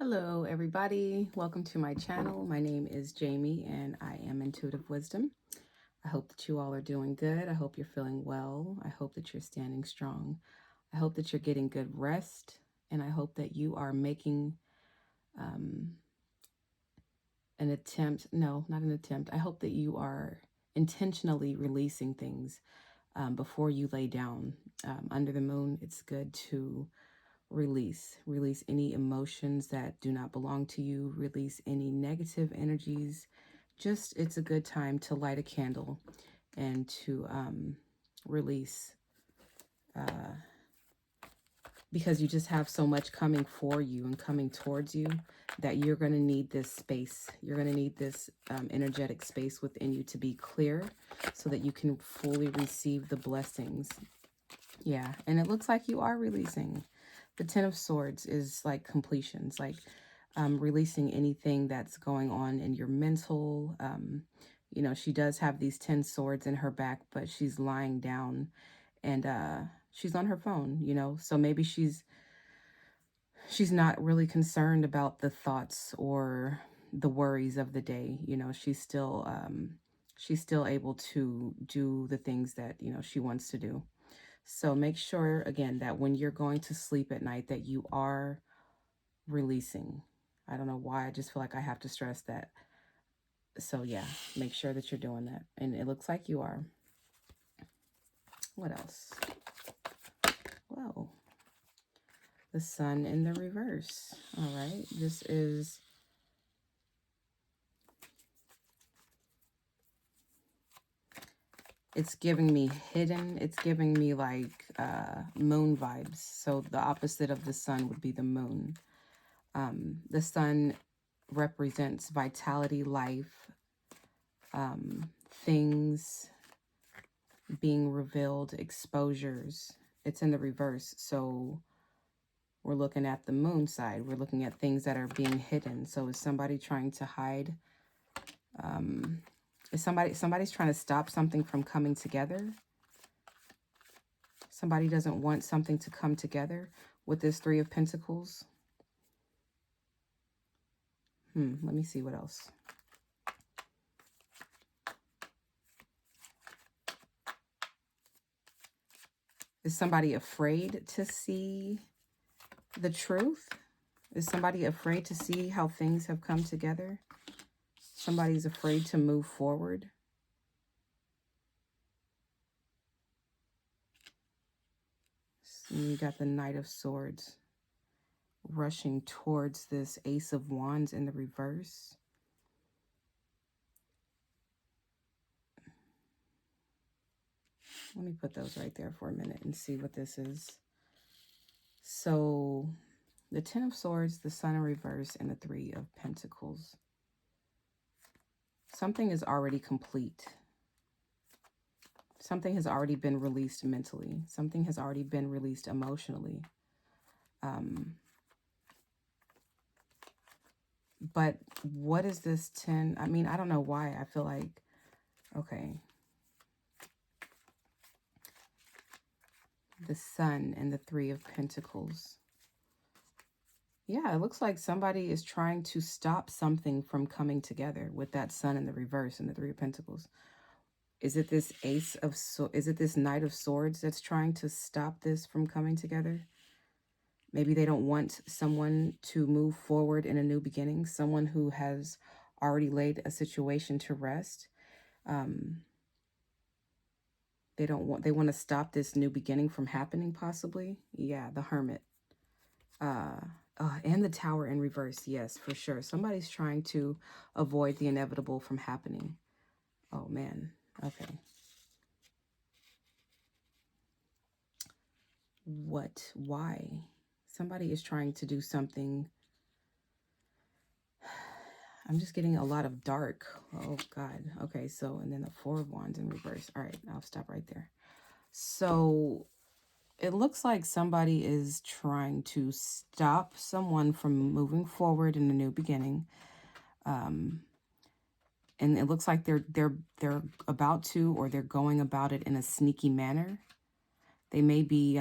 Hello, everybody. Welcome to my channel. My name is Jamie, and I am Intuitive Wisdom. I hope that you all are doing good. I hope you're feeling well. I hope that you're standing strong. I hope that you're getting good rest, and I hope that you are making um, an attempt. No, not an attempt. I hope that you are intentionally releasing things before you lay down. Under the moon, it's good to release any emotions that do not belong to you, release any negative energies. Just it's a good time to light a candle and to release, uh, because you just have so much coming for you and coming towards you that you're going to need this space. You're going to need this energetic space within you to be clear so that you can fully receive the blessings. Yeah, and it looks like you are releasing. The Ten of Swords is like completions, like releasing anything that's going on in your mental. She does have these 10 swords in her back, but she's lying down and she's on her phone, so maybe she's not really concerned about the thoughts or the worries of the day. She's still able to do the things that, she wants to do. So make sure, again, that when you're going to sleep at night, that you are releasing. I don't know why. I just feel like I have to stress that. So yeah, make sure that you're doing that. And it looks like you are. What else? Whoa. The Sun in the reverse. All right. It's giving me hidden. It's giving me like moon vibes. So the opposite of the sun would be the moon. The sun represents vitality, life, things being revealed, exposures. It's in the reverse. So we're looking at the moon side. We're looking at things that are being hidden. So is somebody trying to hide? Is somebody's trying to stop something from coming together? Somebody doesn't want something to come together with this Three of Pentacles. Let me see what else. Is somebody afraid to see the truth? Is somebody afraid to see how things have come together? Somebody's afraid to move forward. So you got the Knight of Swords rushing towards this Ace of Wands in the reverse. Let me put those right there for a minute and see what this is. So the Ten of Swords, the Sun in reverse, and the Three of Pentacles. Something is already complete. Something has already been released mentally. Something has already been released emotionally. But what is this 10? I mean, I don't know why. I feel like, okay. The Sun and the Three of Pentacles. Yeah, it looks like somebody is trying to stop something from coming together with that Sun in the reverse and the Three of Pentacles. Is it this is it this Knight of Swords that's trying to stop this from coming together? Maybe they don't want someone to move forward in a new beginning, someone who has already laid a situation to rest. They want to stop this new beginning from happening, possibly. Yeah, the Hermit. And the Tower in reverse. Yes, for sure. Somebody's trying to avoid the inevitable from happening. Oh, man. Okay. What? Why? Somebody is trying to do something. I'm just getting a lot of dark. Oh, God. Okay, so, and then the Four of Wands in reverse. All right, I'll stop right there. So, it looks like somebody is trying to stop someone from moving forward in a new beginning. And it looks like they're about to, or they're going about it in a sneaky manner. They may be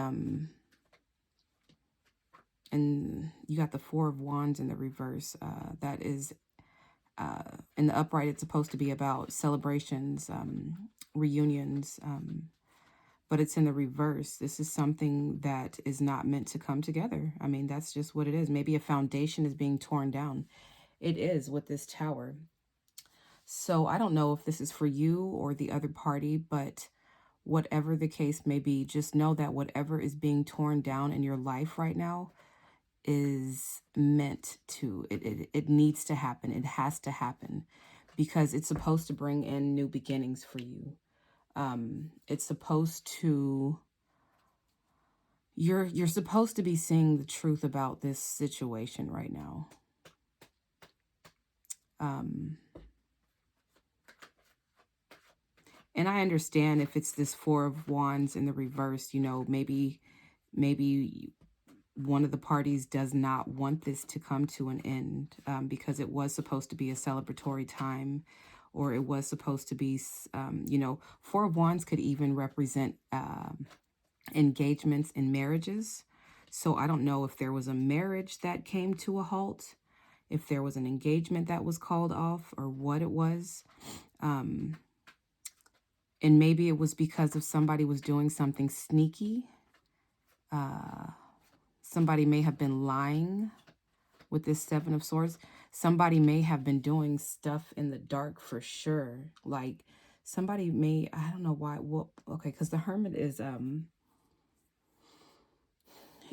And you got the Four of Wands in the reverse. That is, in the upright, it's supposed to be about celebrations, reunions, but it's in the reverse. This is something that is not meant to come together. I mean, that's just what it is. Maybe a foundation is being torn down. It is with this Tower. So I don't know if this is for you or the other party, but whatever the case may be, just know that whatever is being torn down in your life right now is meant to. It needs to happen. It has to happen because it's supposed to bring in new beginnings for you. It's supposed to, you're supposed to be seeing the truth about this situation right now. And I understand if it's this Four of Wands in the reverse, you know, maybe one of the parties does not want this to come to an end, because it was supposed to be a celebratory time, or it was supposed to be, you know, Four of Wands could even represent engagements and marriages. So I don't know if there was a marriage that came to a halt, if there was an engagement that was called off, or what it was. And maybe it was because of somebody was doing something sneaky. Somebody may have been lying with this Seven of Swords. Somebody may have been doing stuff in the dark for sure. Like somebody may, I don't know why. Well, okay, because the Hermit is,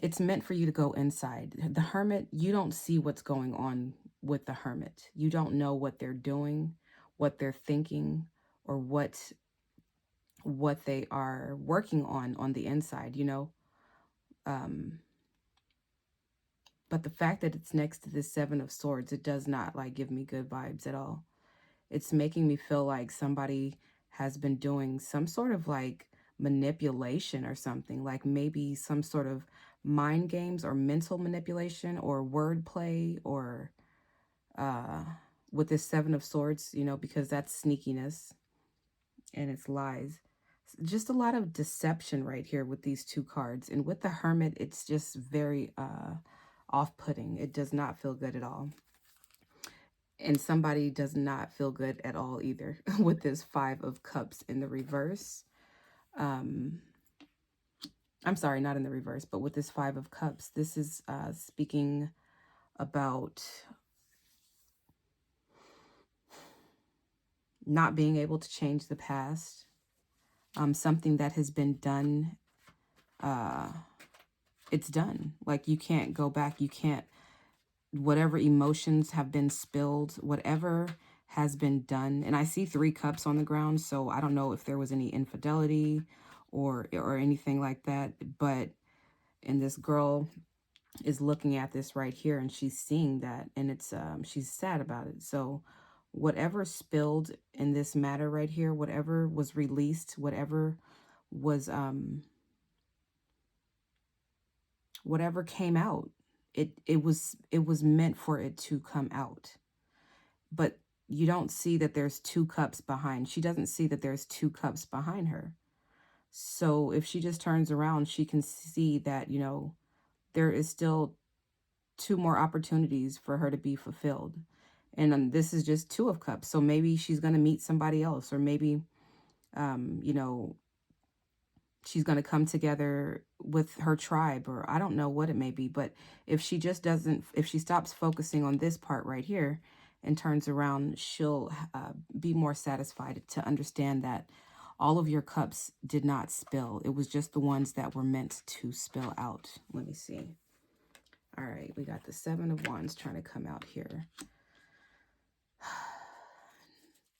it's meant for you to go inside. The Hermit, you don't see what's going on with the Hermit. You don't know what they're doing, what they're thinking, or what they are working on the inside, you know. But the fact that it's next to this Seven of Swords, it does not like give me good vibes at all. It's making me feel like somebody has been doing some sort of like manipulation or something, like maybe some sort of mind games or mental manipulation or wordplay, or with this Seven of Swords, you know, because that's sneakiness and it's lies. Just a lot of deception right here with these two cards. And with the Hermit, it's just very off-putting. It does not feel good at all. And somebody does not feel good at all either with this Five of Cups in the reverse. I'm sorry, not in the reverse, but with this Five of Cups, this is speaking about not being able to change the past. Something that has been done, it's done. Like you can't go back. You can't, whatever emotions have been spilled, whatever has been done. And I see 3 cups on the ground, so I don't know if there was any infidelity or anything like that. But, and this girl is looking at this right here and she's seeing that, and it's she's sad about it. So whatever spilled in this matter right here, whatever was released, whatever was whatever came out, it was meant for it to come out. But you don't see that there's 2 cups behind. She doesn't see that there's 2 cups behind her. So if she just turns around, she can see that, you know, there is still 2 more opportunities for her to be fulfilled. And this is just 2 of cups. So maybe she's going to meet somebody else, or maybe, you know, she's going to come together with her tribe, or I don't know what it may be. But if she just doesn't, if she stops focusing on this part right here and turns around, she'll be more satisfied to understand that all of your cups did not spill. It was just the ones that were meant to spill out. Let me see. All right, we got the Seven of Wands trying to come out here.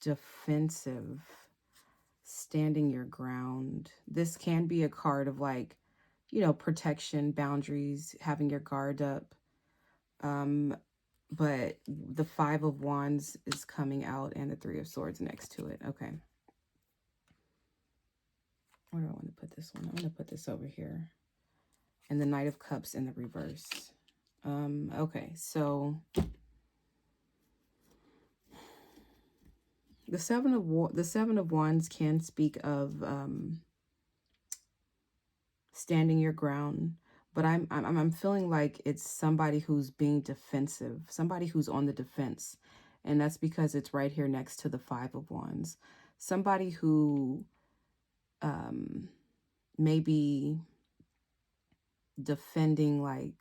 Defensive, standing your ground. This can be a card of like, you know, protection, boundaries, having your guard up. But the Five of Wands is coming out and the Three of Swords next to it. Okay. Where do I want to put this one? I'm going to put this over here. And the Knight of Cups in the reverse. Okay, so the Seven of Wands can speak of standing your ground, but I'm feeling like it's somebody who's being defensive, somebody who's on the defense. And that's because it's right here next to the Five of Wands. Somebody who maybe defending, like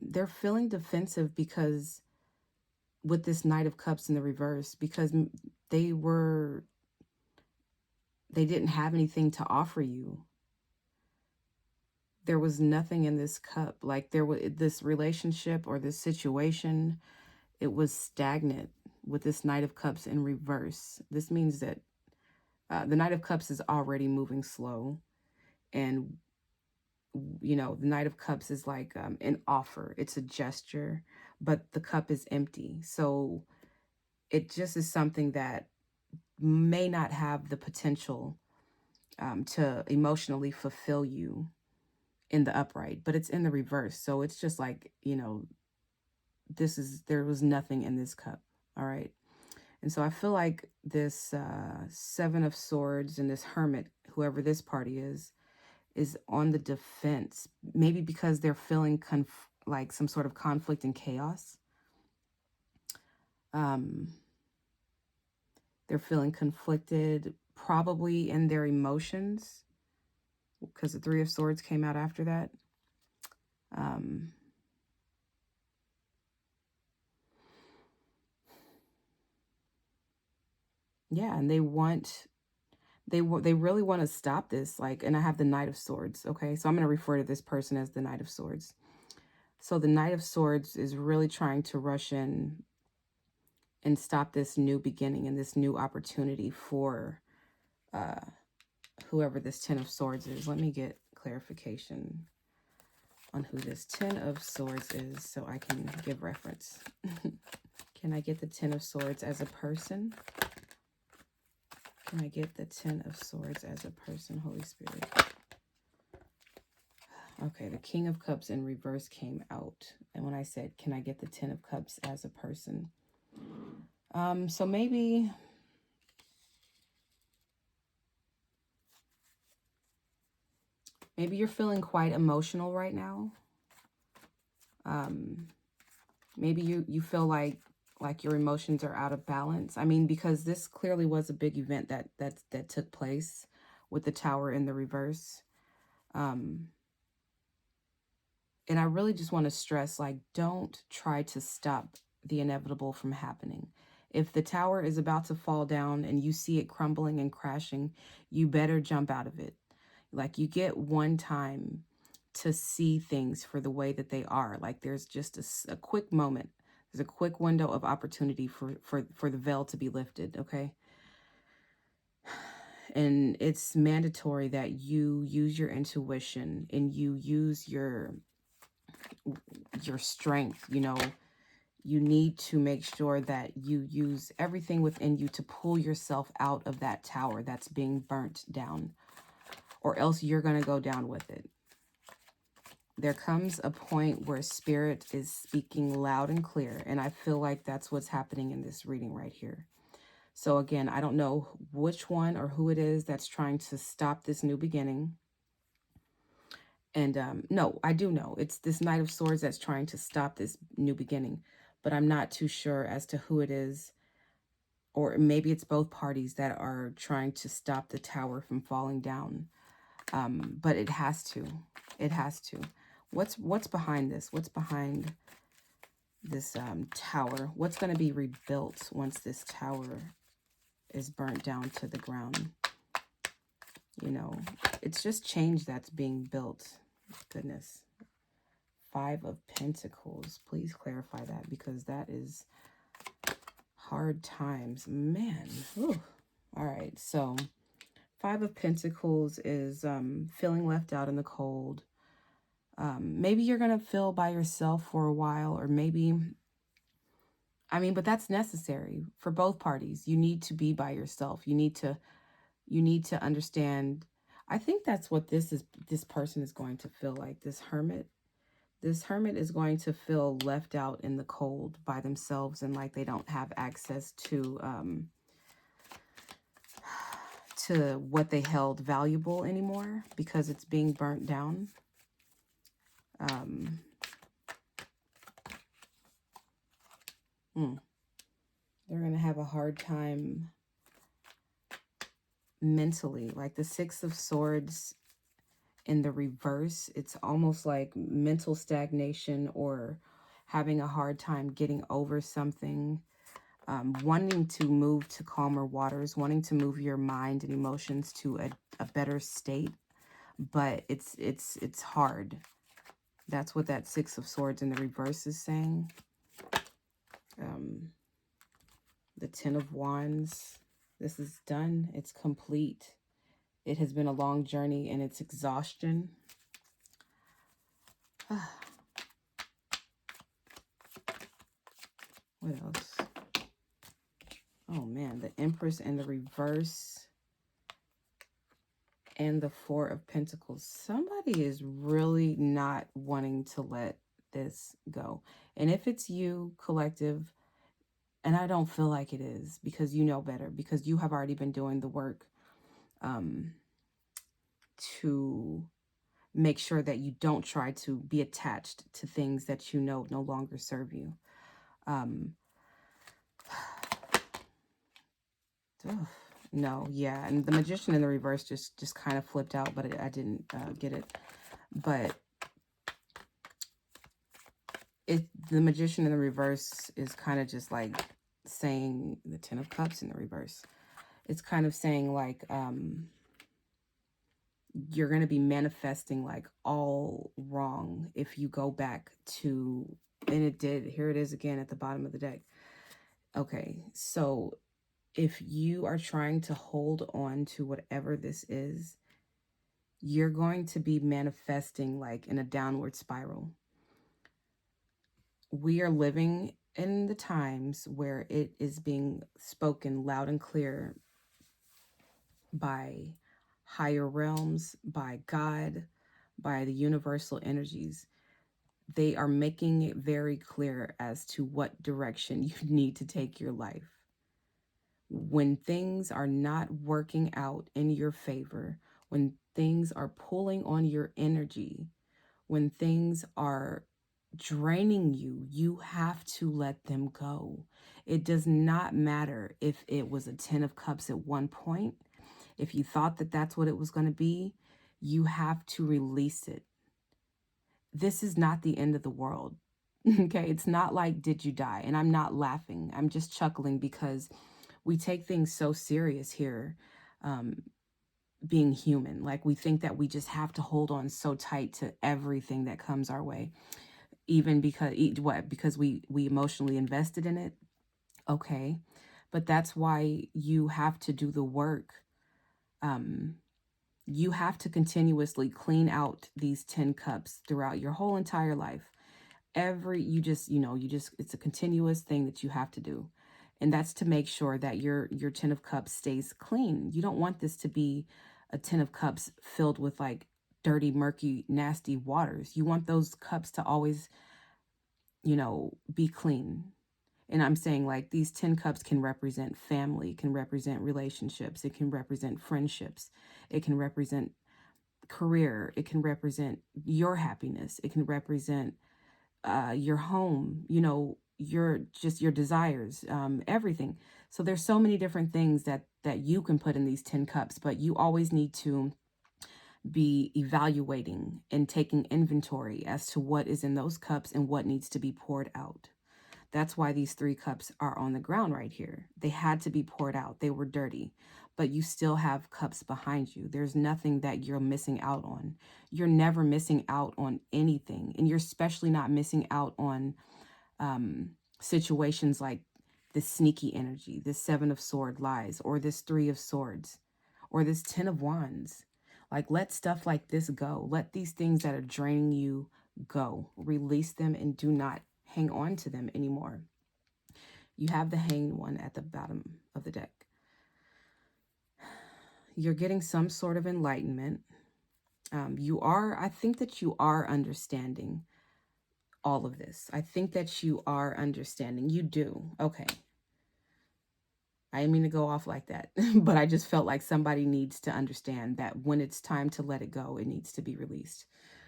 they're feeling defensive because with this Knight of Cups in the reverse, because they didn't have anything to offer you. There was nothing in this cup. Like there was this relationship or this situation, it was stagnant with this Knight of Cups in reverse. This means that the Knight of Cups is already moving slow. And, you know, the Knight of Cups is like an offer. It's a gesture, but the cup is empty. So it just is something that may not have the potential to emotionally fulfill you in the upright, but it's in the reverse. So it's just like, you know, there was nothing in this cup. All right. And so I feel like this Seven of Swords and this Hermit, whoever this party is on the defense, maybe because they're feeling like some sort of conflict and chaos. They're feeling conflicted, probably in their emotions, because the Three of Swords came out after that. Yeah, and they really want to stop this. Like, and I have the Knight of Swords. Okay, so I'm going to refer to this person as the Knight of Swords. So the Knight of Swords is really trying to rush in and stop this new beginning and this new opportunity for whoever this Ten of Swords is. Let me get clarification on who this Ten of Swords is so I can give reference. Can I get the Ten of Swords as a person? Can I get the Ten of Swords as a person, Holy Spirit? Okay, the King of Cups in reverse came out. And when I said, can I get the Ten of Cups as a person? So maybe you're feeling quite emotional right now. Maybe you feel like your emotions are out of balance. I mean, because this clearly was a big event that took place with the Tower in the reverse. And I really just want to stress, like, don't try to stop the inevitable from happening. If the tower is about to fall down and you see it crumbling and crashing, you better jump out of it. Like, you get one time to see things for the way that they are. Like, there's just a quick moment. There's a quick window of opportunity for the veil to be lifted, okay? And it's mandatory that you use your intuition and you use your strength. You know, you need to make sure that you use everything within you to pull yourself out of that tower that's being burnt down, or else you're going to go down with it. There comes a point where Spirit is speaking loud and clear, and I feel like that's what's happening in this reading right here. So again, I don't know which one or who it is that's trying to stop this new beginning. And no, I do know. It's this Knight of Swords that's trying to stop this new beginning. But I'm not too sure as to who it is. Or maybe it's both parties that are trying to stop the tower from falling down. But it has to. It has to. What's behind this? What's behind this tower? What's going to be rebuilt once this tower is burnt down to the ground? You know, it's just change that's being built. Goodness. Five of Pentacles. Please clarify that, because that is hard times. Man. Ooh. All right. So Five of Pentacles is feeling left out in the cold. Maybe you're going to feel by yourself for a while, or maybe, I mean, but that's necessary for both parties. You need to be by yourself. You need to understand. I think that's what this person is going to feel like. This hermit is going to feel left out in the cold by themselves, and like they don't have access to what they held valuable anymore, because it's being burnt down. Um, they're going to have a hard time mentally. Like the Six of Swords in the reverse, it's almost like mental stagnation or having a hard time getting over something, wanting to move to calmer waters, wanting to move your mind and emotions to a better state, but it's hard. That's what that Six of Swords in the reverse is saying. The Ten of Wands, this is done. It's complete. It has been a long journey and it's exhaustion. What else? Oh man, the Empress in the reverse and the Four of Pentacles. Somebody is really not wanting to let this go. And if it's you, collective, and I don't feel like it is, because you know better, because you have already been doing the work to make sure that you don't try to be attached to things that you know no longer serve you. No, yeah, and the Magician in the reverse just kind of flipped out, but I didn't get it. But the Magician in the reverse is kind of just like saying the Ten of Cups in the reverse. It's kind of saying like you're going to be manifesting like all wrong if you go back to, and it did, here it is again at the bottom of the deck. Okay, so if you are trying to hold on to whatever this is, you're going to be manifesting like in a downward spiral. We are living in the times where it is being spoken loud and clear by higher realms, by God, by the universal energies. They are making it very clear as to what direction you need to take your life. When things are not working out in your favor, when things are pulling on your energy, when things are draining you, you have to let them go. It does not matter if it was a 10 of cups at one point. If you thought that that's what it was going to be, you have to release it. This is not the end of the world. Okay, it's not like, did you die? And I'm not laughing. I'm just chuckling because we take things so serious here, being human. Like we think that we just have to hold on so tight to everything that comes our way, even because we emotionally invested in it. Okay, but that's why you have to do the work. You have to continuously clean out these 10 cups throughout your whole entire life. It's a continuous thing that you have to do. And that's to make sure that your 10 of cups stays clean. You don't want this to be a 10 of cups filled with like dirty, murky, nasty waters. You want those cups to always, be clean. And I'm saying like these 10 cups can represent family, can represent relationships, it can represent friendships, it can represent career, it can represent your happiness, it can represent your home, your desires, everything. So there's so many different things that you can put in these 10 cups, but you always need to be evaluating and taking inventory as to what is in those cups and what needs to be poured out. That's why these 3 cups are on the ground right here. They had to be poured out. They were dirty, but you still have cups behind you. There's nothing that you're missing out on. You're never missing out on anything. And you're especially not missing out on situations like this sneaky energy, this 7 of Swords lies, or this 3 of Swords, or this 10 of Wands. Like, let stuff like this go. Let these things that are draining you go. Release them and do not hang on to them anymore. You have the Hanged One at the bottom of the deck. You're getting some sort of enlightenment. I think that you are understanding all of this. I think that you are understanding. You do. Okay. I didn't mean to go off like that, but I just felt like somebody needs to understand that when it's time to let it go, it needs to be released.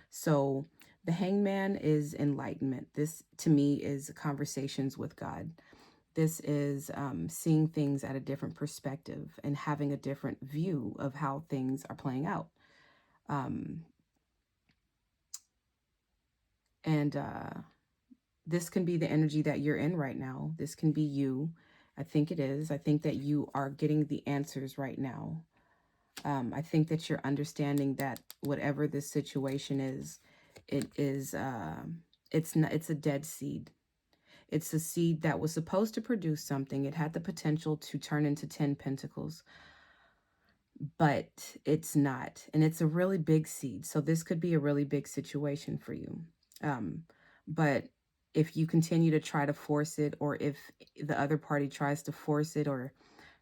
So The Hangman is enlightenment. This, to me, is conversations with God. This is seeing things at a different perspective and having a different view of how things are playing out. Um, and this can be the energy that you're in right now. This can be you. I think it is. I think that you are getting the answers right now. I think that you're understanding that whatever this situation is, it is, it's not, it's a dead seed. It's a seed that was supposed to produce something. It had the potential to turn into 10 pentacles, but it's not. And it's a really big seed. So this could be a really big situation for you. But if you continue to try to force it, or if the other party tries to force it or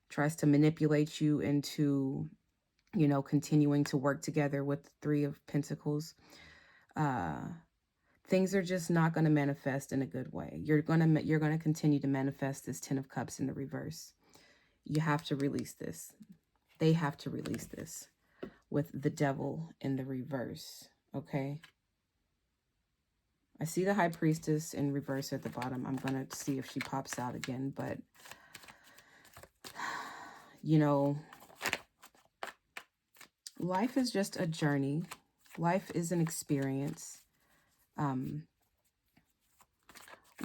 tries to manipulate you into, you know, continuing to work together with the Three of Pentacles, things are just not going to manifest in a good way. You're going to continue to manifest this Ten of Cups in the reverse. You have to release this. They have to release this with the Devil in the reverse. Okay. I see the High Priestess in reverse at the bottom. I'm going to see if she pops out again, but you know, life is just a journey. Life is an experience.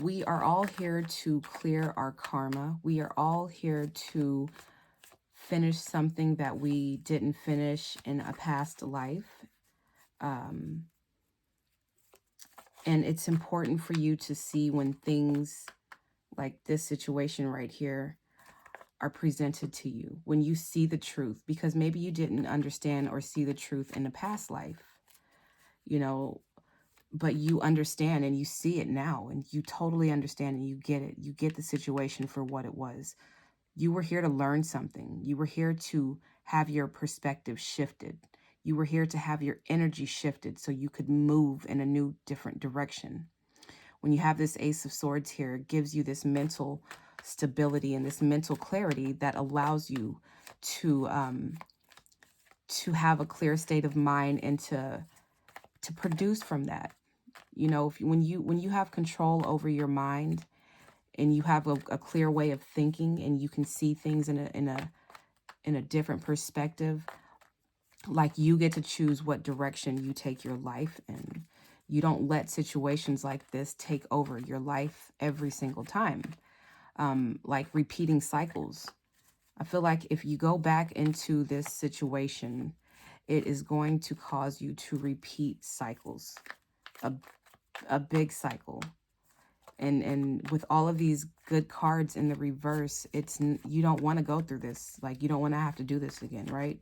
We are all here to clear our karma. We are all here to finish something that we didn't finish in a past life. And it's important for you to see when things like this situation right here are presented to you, when you see the truth, because maybe you didn't understand or see the truth in a past life, you know, but you understand and you see it now, and you totally understand and you get it. You get the situation for what it was. You were here to learn something. You were here to have your perspective shifted. You were here to have your energy shifted so you could move in a new, different direction. When you have this Ace of Swords here, it gives you this mental stability and this mental clarity that allows you to have a clear state of mind and to produce from that. You know, when you have control over your mind and you have a clear way of thinking and you can see things in a different perspective, like you get to choose what direction you take your life in. You don't let situations like this take over your life every single time. Like repeating cycles. I feel like if you go back into this situation, it is going to cause you to repeat cycles, a big cycle. And with all of these good cards in the reverse, you don't want to go through this. Like, you don't want to have to do this again, right?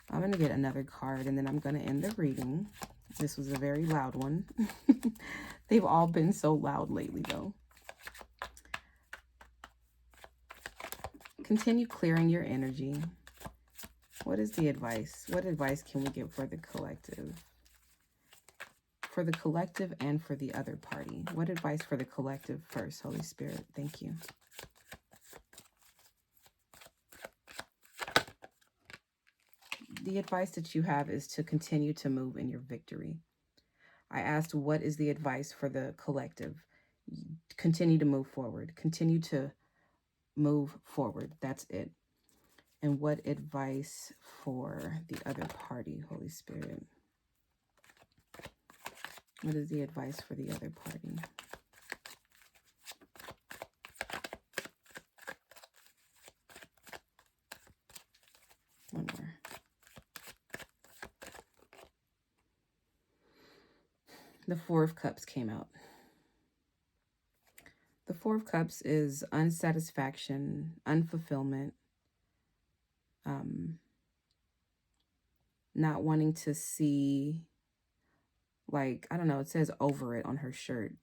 I'm going to get another card and then I'm going to end the reading. This was a very loud one. They've all been so loud lately, though. Continue clearing your energy. What is the advice? What advice can we give for the collective? For the collective and for the other party. What advice for the collective first, Holy Spirit? Thank you. The advice that you have is to continue to move in your victory. I asked, what is the advice for the collective? Continue to move forward. Continue to move forward. That's it. And what advice for the other party, Holy Spirit? What is the advice for the other party? One more. The Four of Cups came out. The Four of Cups is unsatisfaction, unfulfillment, not wanting to see, like, I don't know, it says over it on her shirt.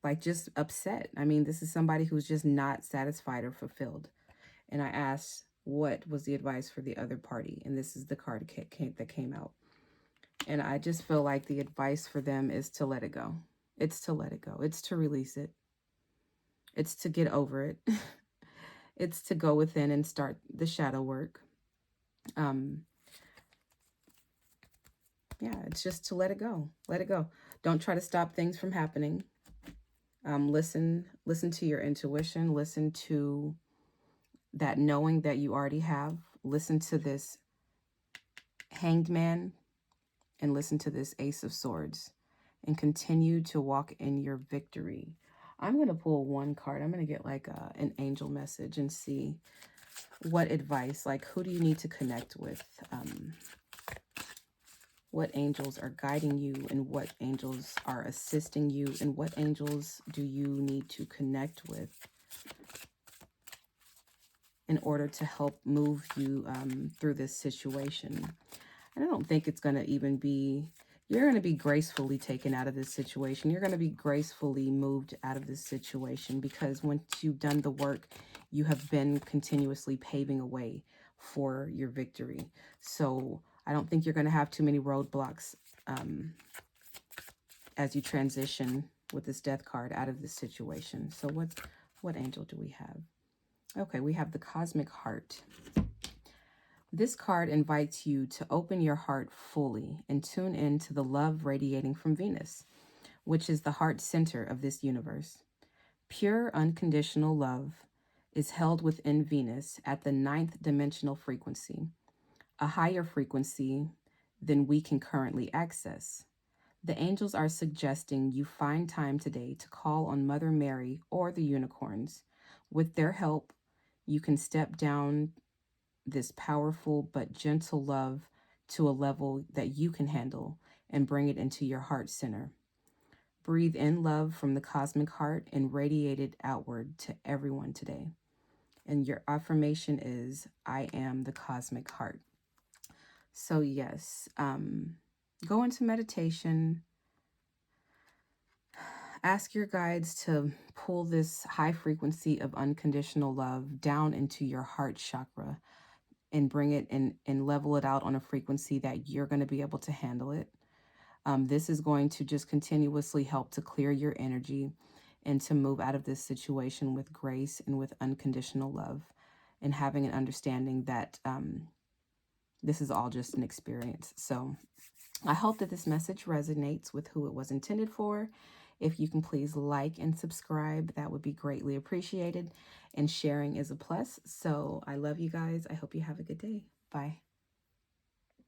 Like, just upset. I mean, this is somebody who's just not satisfied or fulfilled. And I asked, what was the advice for the other party? And this is the card that came out. And I just feel like the advice for them is to let it go. It's to let it go. It's to release it. It's to get over it. It's to go within and start the shadow work. Yeah, it's just to let it go. Let it go. Don't try to stop things from happening. Listen to your intuition. Listen to that knowing that you already have. Listen to this Hanged Man and listen to this Ace of Swords and continue to walk in your victory. I'm going to pull one card. I'm going to get like an angel message and see what advice, like who do you need to connect with? What angels are guiding you and what angels are assisting you and what angels do you need to connect with in order to help move you through this situation. And I don't think it's going to even be, you're going to be gracefully taken out of this situation. You're going to be gracefully moved out of this situation because once you've done the work, you have been continuously paving a way for your victory. So I don't think you're going to have too many roadblocks as you transition with this death card out of this situation. So what angel do we have? Okay, we have the Cosmic Heart. This card invites you to open your heart fully and tune in to the love radiating from Venus, which is the heart center of this universe. Pure, unconditional love is held within Venus at the 9th dimensional frequency, a higher frequency than we can currently access. The angels are suggesting you find time today to call on Mother Mary or the unicorns. With their help, you can step down this powerful but gentle love to a level that you can handle and bring it into your heart center. Breathe in love from the cosmic heart and radiate it outward to everyone today. And your affirmation is, I am the cosmic heart. So yes, go into meditation. Ask your guides to pull this high frequency of unconditional love down into your heart chakra and bring it and level it out on a frequency that you're going to be able to handle it. This is going to just continuously help to clear your energy and to move out of this situation with grace and with unconditional love and having an understanding that this is all just an experience. So I hope that this message resonates with who it was intended for. If you can please like and subscribe, that would be greatly appreciated. And sharing is a plus. So I love you guys. I hope you have a good day. Bye.